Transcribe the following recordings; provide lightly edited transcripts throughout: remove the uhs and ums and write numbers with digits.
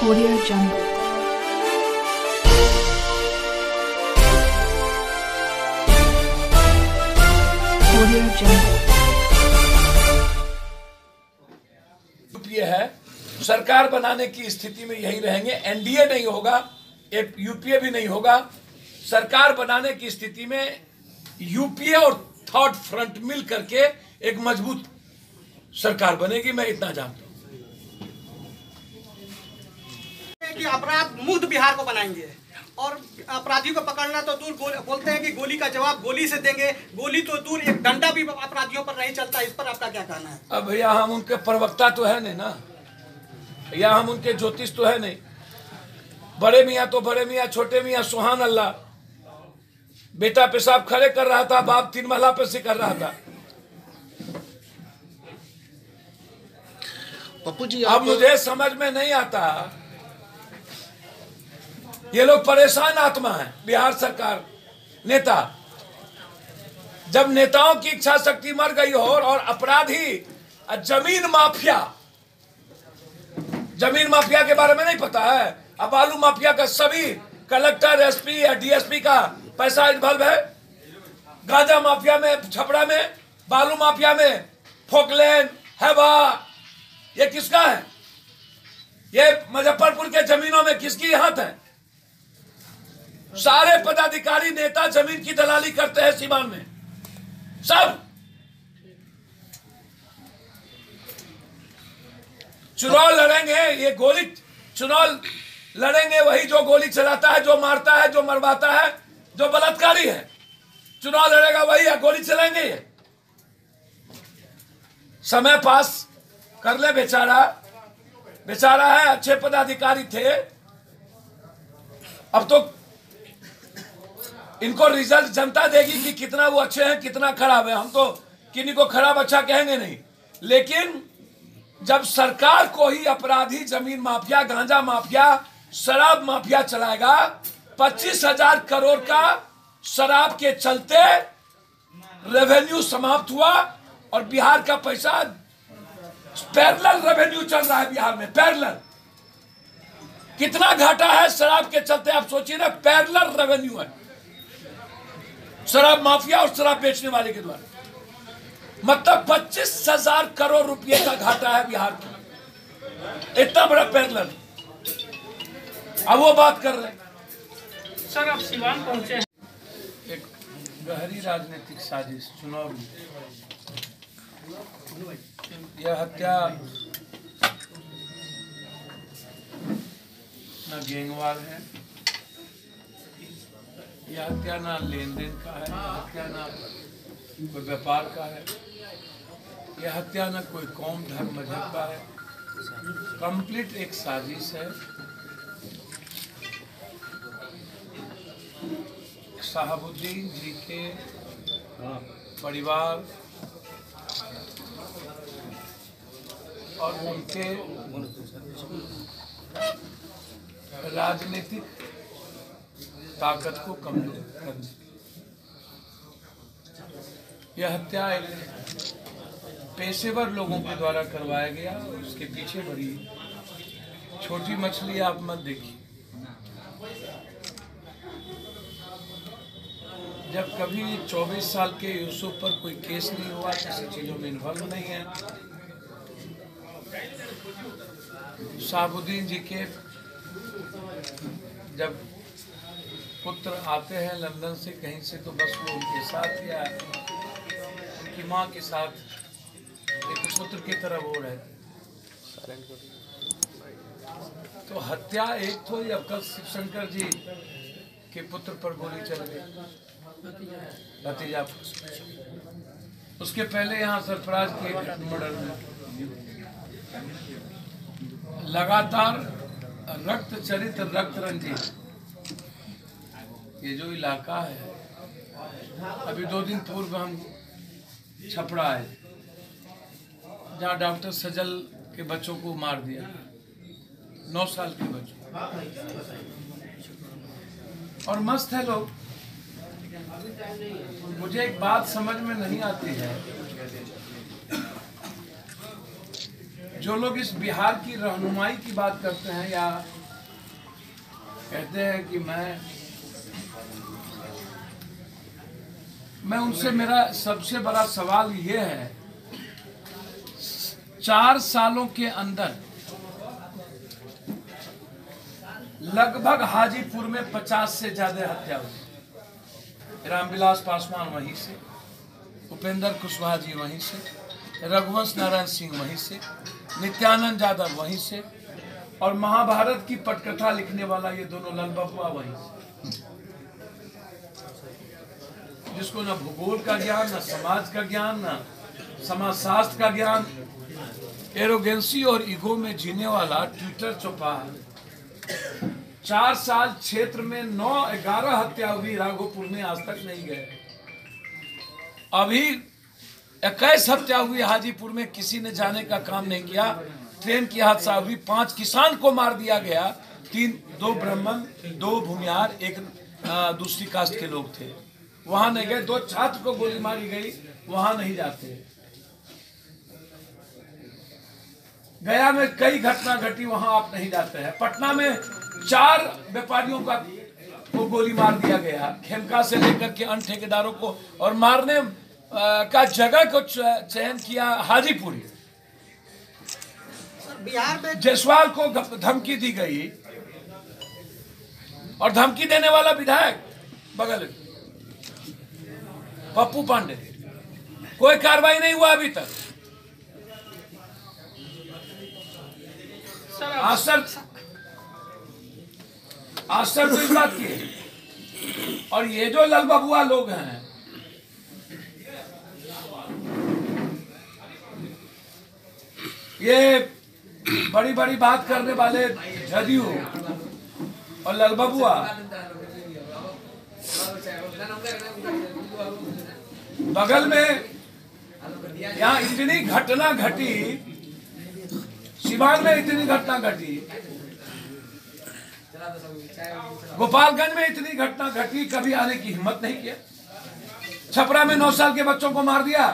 Audio Jungle. Audio Jungle. UPA है, सरकार बनाने की स्थिति में यही रहेंगे। एनडीए नहीं होगा, एक यूपीए भी नहीं होगा। सरकार बनाने की स्थिति में यूपीए और थर्ड फ्रंट मिल करके एक मजबूत सरकार बनेगी, मैं इतना जानता हूं। कि अपराध मुक्त बिहार को बनाएंगे और अपराधियों को पकड़ना तो दूर, बोलते हैं कि गोली का जवाब गोली से देंगे। गोली तो दूर, एक डंडा भी अपराधियों पर नहीं चलता। इस पर आपका क्या कहना है? अब भैया हम उनके प्रवक्ता तो है नहीं ना, या हम उनके ज्योतिष तो है नहीं। बड़े मियाँ तो बड़े मियाँ, छोटे मियाँ सुहान अल्लाह। बेटा पेशाब खड़े कर रहा था, बाप 3 महला पे से कर रहा था। पप्पू जी, अब मुझे समझ में नहीं आता, ये लोग परेशान आत्मा है। बिहार सरकार नेता, जब नेताओं की इच्छा शक्ति मर गई हो और अपराधी जमीन माफिया के बारे में नहीं पता है। अब बालू माफिया का सभी कलेक्टर, एसपी या डीएसपी का पैसा इन्वॉल्व है। गांजा माफिया में, छपरा में, बालू माफिया में, फोकलैंड, हैवा, ये किसका है? ये मुजफ्फरपुर के जमीनों में किसकी हाथ है? सारे पदाधिकारी नेता जमीन की दलाली करते हैं सीमान में, सब। चुनाव लड़ेंगे, ये गोली चुनाव लड़ेंगे वही जो गोली चलाता है, जो मारता है, जो मरवाता है, जो बलात्कारी है। चुनाव लड़ेगा वही, या गोली चलाएंगे ये? समय पास कर ले बेचारा है। अच्छे पदाधिकारी थे, अब तो इनको रिजल्ट जनता देगी कि कितना वो अच्छे हैं, कितना खराब है। हम तो किन्हीं को खराब अच्छा कहेंगे नहीं, लेकिन जब सरकार को ही अपराधी जमीन माफिया, गांजा माफिया, शराब माफिया चलाएगा, 25,000 करोड़ का शराब के चलते रेवेन्यू समाप्त हुआ और बिहार का पैसा पैरेलल रेवेन्यू चल रहा है बिहार में। पैरेलल कितना घाटा है शराब के चलते, आप सोचिए ना। पैरेलल रेवेन्यू है शराब माफिया और शराब बेचने वाले के द्वारा, मतलब 25,000 करोड़ रुपए का घाटा है बिहार का। इतना बड़ा पैरेलल। अब वो बात कर रहे हैं। सर, आप सिवान पहुंचे हैं। एक गहरी राजनीतिक साजिश चुनाव में, यह हत्या न गैंगवार है, यह हत्या ना लेन देन का है, यह हत्या ना कोई व्यापार का है, यह हत्या ना कोई कौम, धर्म, मजहब का है। कंप्लीट एक साजिश है। शहाबुद्दीन जी के परिवार और उनके राजनीतिक ताकत को कमजोर करने, यह हत्या एक पेशेवर लोगों के द्वारा करवाया गया। उसके पीछे बड़ी छोटी मछली आप मत देखिए। जब कभी 24 साल के यूसुफ पर कोई केस नहीं हुआ, किसी चीजों में इन्वॉल्व नहीं है। शहाबुद्दीन जी के जब पुत्र आते हैं लंदन से कहीं से, तो बस वो उनके साथ या उनकी माँ के साथ एक पुत्र की तरह वो रहते। तो हत्या एक तो, या कल शिवशंकर जी के पुत्र पर गोली चल गई, भतीजा। उसके पहले यहाँ सरफराज के मर्डर में लगातार रक्त चरित, रक्त रंजित ये जो इलाका है। अभी 2 दिन पूर्व हम छपरा आए, जहाँ डॉक्टर सजल के बच्चों को मार दिया, 9 साल के बच्चों, और मस्त है लोग। मुझे एक बात समझ में नहीं आती है, जो लोग इस बिहार की रहनुमाई की बात करते हैं या कहते हैं कि मैं उनसे मेरा सबसे बड़ा सवाल ये है, 4 सालों के अंदर लगभग हाजीपुर में 50 से ज्यादा हत्या हुई। रामविलास पासवान वहीं से, उपेंद्र कुशवाहा जी वहीं से, रघुवंश नारायण सिंह वहीं से, नित्यानंद यादव वहीं से, और महाभारत की पटकथा लिखने वाला ये दोनों लाल बबुआ वहीं से, जिसको न भूगोल का ज्ञान, न समाज का ज्ञान, न समाजशास्त्र का ज्ञान, एरोगेंसी और ईगो में जीने वाला ट्विटर चौपाल। 4 साल क्षेत्र में 9-11 हत्या हुई, राघोपुर में आज तक नहीं गए। अभी 21 हत्या हुई हाजीपुर में, किसी ने जाने का काम नहीं किया। ट्रेन की हादसा हुई, 5 किसान को मार दिया गया, 2 ब्राह्मण, 2 भूमियार, 1 दूसरी कास्ट के लोग थे, वहां नहीं गए। 2 छात्र को गोली मारी गई, वहां नहीं जाते। गया में कई घटना घटी, वहां आप नहीं जाते हैं। पटना में 4 व्यापारियों को गोली मार दिया गया, खेमका से लेकर के अन्य ठेकेदारों को, और मारने का जगह को चयन किया हाजीपुर। बिहार में जायसवाल को धमकी दी गई, और धमकी देने वाला विधायक बगल पप्पू पांडे, कोई कार्रवाई नहीं हुआ अभी तक। आश्चर्य तो इस बात की है। और ये जो लाल बबुआ लोग हैं, ये बड़ी बड़ी बात करने वाले जदयू और लाल बबुआ, बगल में यहाँ इतनी घटना घटी, सिवान में इतनी घटना घटी, गोपालगंज में इतनी घटना घटी, कभी आने की हिम्मत नहीं किया। छपरा में 9 साल के बच्चों को मार दिया,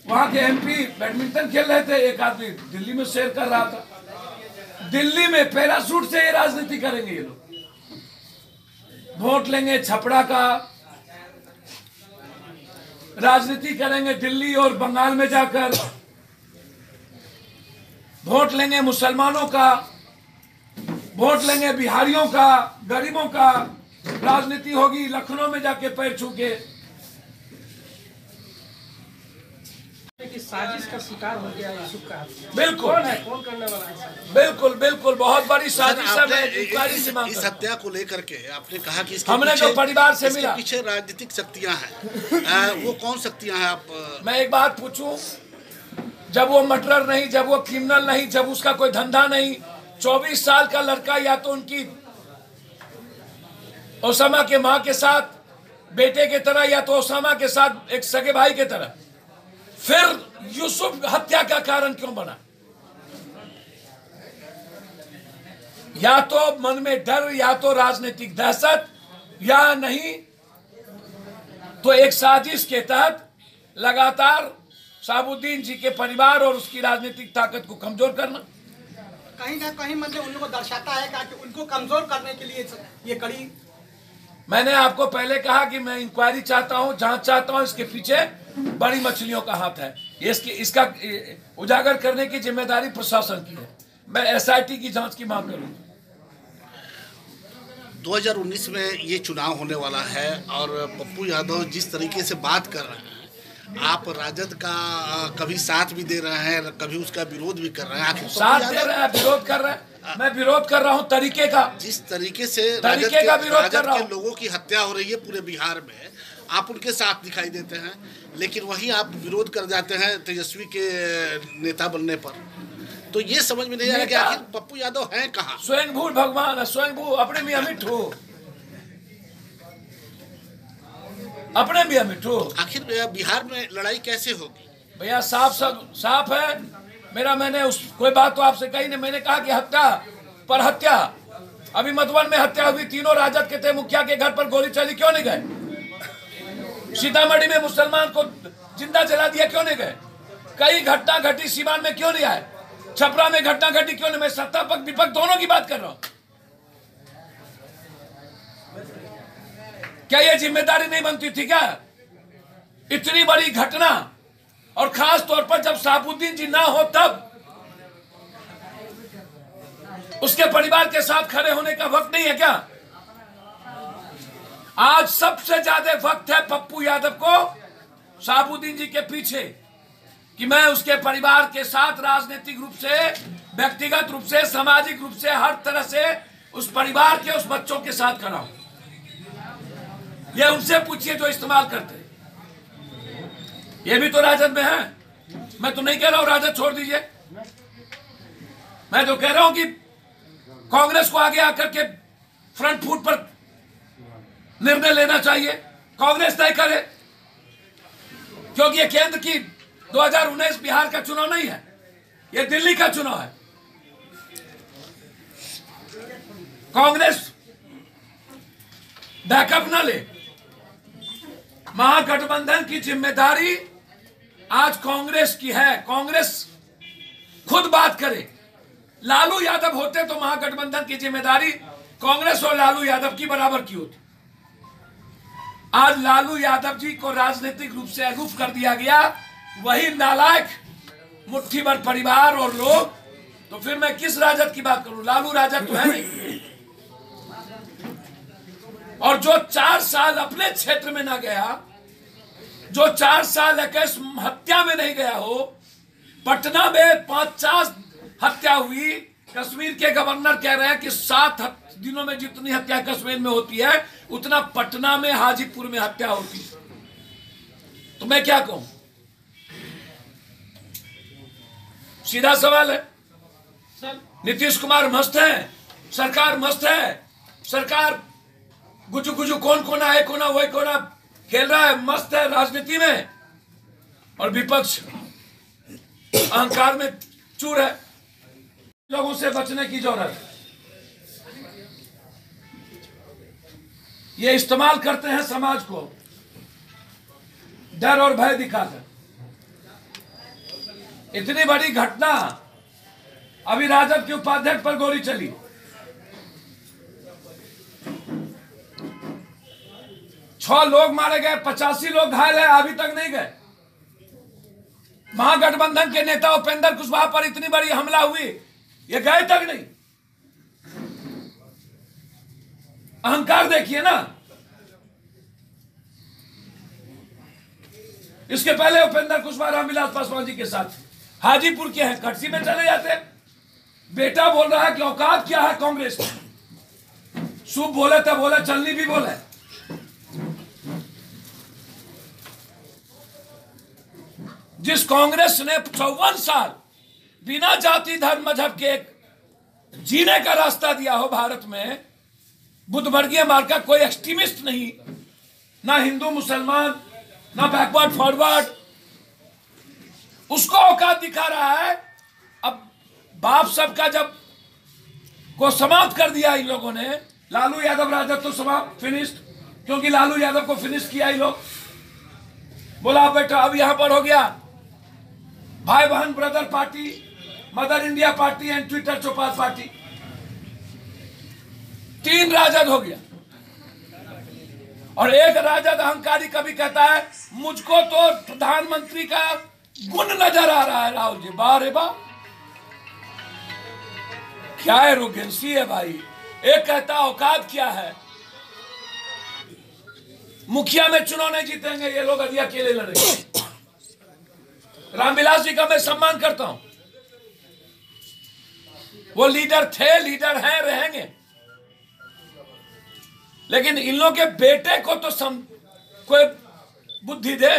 वहां के एमपी बैडमिंटन खेल रहे थे, एक आदमी दिल्ली में शेर कर रहा था। दिल्ली में पैराशूट से ये राजनीति करेंगे ये लोग, वोट लेंगे, छपरा का राजनीति करेंगे, दिल्ली और बंगाल में जाकर वोट लेंगे, मुसलमानों का वोट लेंगे, बिहारियों का, गरीबों का राजनीति होगी, लखनऊ में जाके पैर छू के। कि साजिश का शिकार हो गया यूसुफ का। बिल्कुल, कौन है, कौन करने वाला है? बिल्कुल बिल्कुल, बहुत बड़ी साजिश है। इस हत्या को लेकर के आपने कहा कि इसके हमने जो परिवार से मिला, पीछे राजनीतिक शक्तियां हैं, वो कौन शक्तियां हैं? आप मैं एक बात पूछूं, जब वो मर्डरर नहीं, जब वो क्रिमिनल नहीं, जब उसका कोई धंधा नहीं, 24 साल का लड़का, या तो उनकी ओसामा के माँ के साथ बेटे के तरह, या तो ओसामा के साथ एक सगे भाई के तरह, फिर यूसुफ हत्या का कारण क्यों बना? या तो मन में डर, या तो राजनीतिक दहशत, या नहीं तो एक साजिश के तहत लगातार शहाबुद्दीन जी के परिवार और उसकी राजनीतिक ताकत को कमजोर करना। कहीं ना कहीं मतलब उनको दर्शाता है कि उनको कमजोर करने के लिए ये कड़ी। मैंने आपको पहले कहा कि मैं इंक्वायरी चाहता हूं, जांच चाहता हूं, इसके पीछे बड़ी मछलियों का हाथ है। इसका उजागर करने की जिम्मेदारी प्रशासन की है। मैं एसआईटी की जांच की मांग करूंगा। 2019 में ये चुनाव होने वाला है, और पप्पू यादव जिस तरीके से बात कर रहे हैं, आप राजद का कभी साथ भी दे रहे हैं, कभी उसका विरोध भी कर रहे हैं। आखिर साथ दे रहे हैं, विरोध कर रहे हैं। मैं विरोध कर रहा हूं तरीके का, जिस तरीके से तरीके का विरोध कर रहा हूं। लोगों की हत्या हो रही है पूरे बिहार में, आप उनके साथ दिखाई देते हैं, लेकिन वहीं आप विरोध कर जाते हैं तेजस्वी के नेता बनने पर। तो ये समझ में नहीं आ रहा कि आखिर पप्पू यादव हैं कहाँ? स्वयंभू भगवान है, स्वयंभू अपने मियां मिठू, अपने मियां मिठू। आखिर बिहार में लड़ाई कैसे होगी? भैया साफ है मेरा। मैंने कोई बात तो आपसे कही नहीं। मैंने कहा कि हत्या पर हत्या, अभी मधुबन में हत्या हुई, 3 राजद के थे, मुखिया के घर पर गोली चली, क्यों नहीं गए? सीतामढ़ी में मुसलमान को जिंदा जला दिया, क्यों नहीं गए? कई घटना घटी, सीवान में क्यों नहीं आए? छपरा में घटना घटी क्यों नहीं? मैं सत्ता पक्ष विपक्ष दोनों की बात कर रहा हूं। क्या यह जिम्मेदारी नहीं बनती थी क्या? इतनी बड़ी घटना, और खास तौर पर जब शहाबुद्दीन जी ना हो तब उसके परिवार के साथ खड़े होने का वक्त नहीं है क्या? आज सबसे ज्यादा वक्त है पप्पू यादव को शहाबुद्दीन जी के पीछे, कि मैं उसके परिवार के साथ राजनीतिक रूप से, व्यक्तिगत रूप से, सामाजिक रूप से, हर तरह से उस परिवार के, उस बच्चों के साथ खड़ा हूं। ये उनसे पूछिए जो इस्तेमाल करते। ये भी तो राजद में है। मैं तो नहीं कह रहा हूं राजद छोड़ दीजिए, मैं तो कह रहा हूं कि कांग्रेस को आगे आकर के फ्रंट फुट पर निर्णय लेना चाहिए। कांग्रेस तय करे, क्योंकि ये केंद्र की 2019 बिहार का चुनाव नहीं है, ये दिल्ली का चुनाव है। कांग्रेस बैकअप ना ले। महागठबंधन की जिम्मेदारी आज कांग्रेस की है। कांग्रेस खुद बात करे। लालू यादव होते तो महागठबंधन की जिम्मेदारी कांग्रेस और लालू यादव की बराबर की होती। आज लालू यादव जी को राजनीतिक रूप से अलूफ कर दिया गया, वही नालायक मुट्ठी भर परिवार और लोग। तो फिर मैं किस राजद की बात करूं? लालू राजद तो है नहीं। और जो 4 साल अपने क्षेत्र में ना गया, जो 4 साल अकेश हत्या में नहीं गया हो, पटना में 50 हत्या हुई, कश्मीर के गवर्नर कह रहे हैं कि 7 दिनों में जितनी हत्या कश्मीर में होती है उतना पटना में, हाजीपुर में हत्या होती है। तो मैं क्या कहूं? सीधा सवाल है। नीतीश कुमार मस्त है, सरकार मस्त है, सरकार गुजु गुजु कौन कोना है, कोना वही कोना खेल रहा है, मस्त है राजनीति में, और विपक्ष अहंकार में चूर है। लोगों से बचने की जरूरत है। ये इस्तेमाल करते हैं समाज को डर और भय दिखाकर। इतनी बड़ी घटना, अभी राजद के उपाध्यक्ष पर गोली चली, 6 लोग मारे गए, 85 लोग घायल है, अभी तक नहीं गए। महागठबंधन के नेता उपेंद्र कुशवाहा पर इतनी बड़ी हमला हुई, ये गए तक नहीं। अहंकार देखिए ना। इसके पहले उपेंद्र कुशवाहा रामविलास पासवान जी के साथ हाजीपुर के हैं, कटसी में चले जाते। बेटा बोल रहा है कि औकात क्या है कांग्रेस की। शुभ बोले तो बोले, चलनी भी बोले। जिस कांग्रेस ने 54 साल बिना जाति धर्म मजहब के एक जीने का रास्ता दिया हो भारत में, बुद्धवर्गीय मार्ग का कोई एक्सट्रीमिस्ट नहीं, ना हिंदू मुसलमान, ना बैकवर्ड फॉरवर्ड, उसको औकात दिखा रहा है। अब बाप सबका जब को समाप्त कर दिया इन लोगों ने, लालू यादव राजद तो समाप्त, फिनिश्ड, क्योंकि लालू यादव को फिनिश किया इन लोग। बोला बेटा अब यहां पर हो गया भाई बहन brother party, mother India party and Twitter Chaupal party, 3 राजद हो गया। और एक राजद अहंकारी कभी कहता है मुझको तो प्रधानमंत्री का गुण नजर आ रहा है। राहुल जी, वाह रे वाह, क्या एरोगेंसी है भाई। एक कहता औकात क्या है, मुखिया में चुनाव नहीं जीतेंगे ये लोग, अभी अकेले लड़ेंगे। रामविलास जी का मैं सम्मान करता हूं, वो लीडर थे, लीडर हैं, रहेंगे। लेकिन इन लोगों के बेटे को तो कोई बुद्धि दे।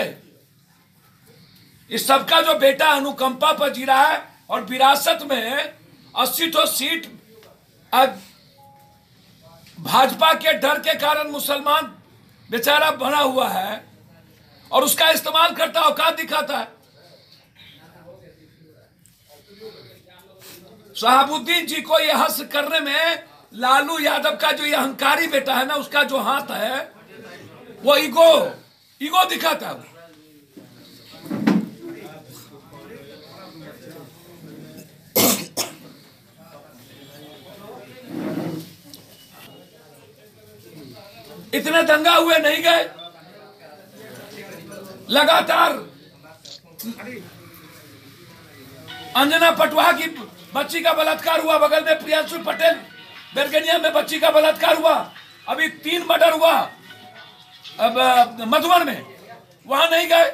इस सबका जो बेटा अनुकंपा पर जी रहा है, और विरासत में 80 सीट भाजपा के डर के कारण मुसलमान बेचारा बना हुआ है, और उसका इस्तेमाल करता, औकात दिखाता है। शहाबुद्दीन जी को यह हंस करने में लालू यादव का जो ये अहंकारी बेटा है ना, उसका जो हाथ है वो ईगो दिखाता है। इतने दंगा हुए नहीं गए, लगातार अंजना पटवा की बच्ची का बलात्कार हुआ, बगल में प्रियांशु पटेल बेरगनिया में बच्ची का बलात्कार हुआ, अभी 3 मर्डर हुआ अब मधुबन में, वहां नहीं गए,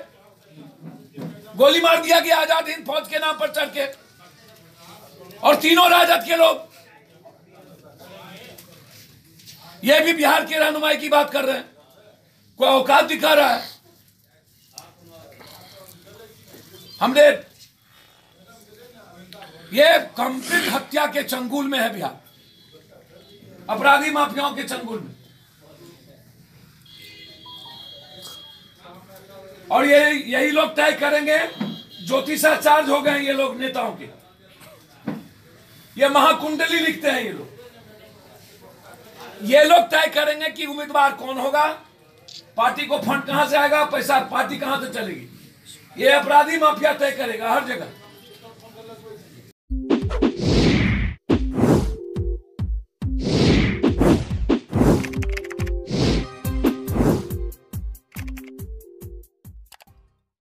गोली मार दिया गया आजाद हिंद फौज के नाम पर चढ़ के, और तीनों राजद के लोग। ये भी बिहार की रहनुमाई की बात कर रहे हैं, कोई औकात दिखा रहा है। हमने ये कंप्लीट हत्या के चंगुल में है बिहार, अपराधी माफियाओं के चंगुल में। और यही लोग तय करेंगे, ज्योतिषाचार्य हो गए ये लोग नेताओं के, ये महाकुंडली लिखते हैं ये लोग तय करेंगे कि उम्मीदवार कौन होगा, पार्टी को फंड कहां से आएगा, पैसा पार्टी कहां से चलेगी, ये अपराधी माफिया तय करेगा हर जगह।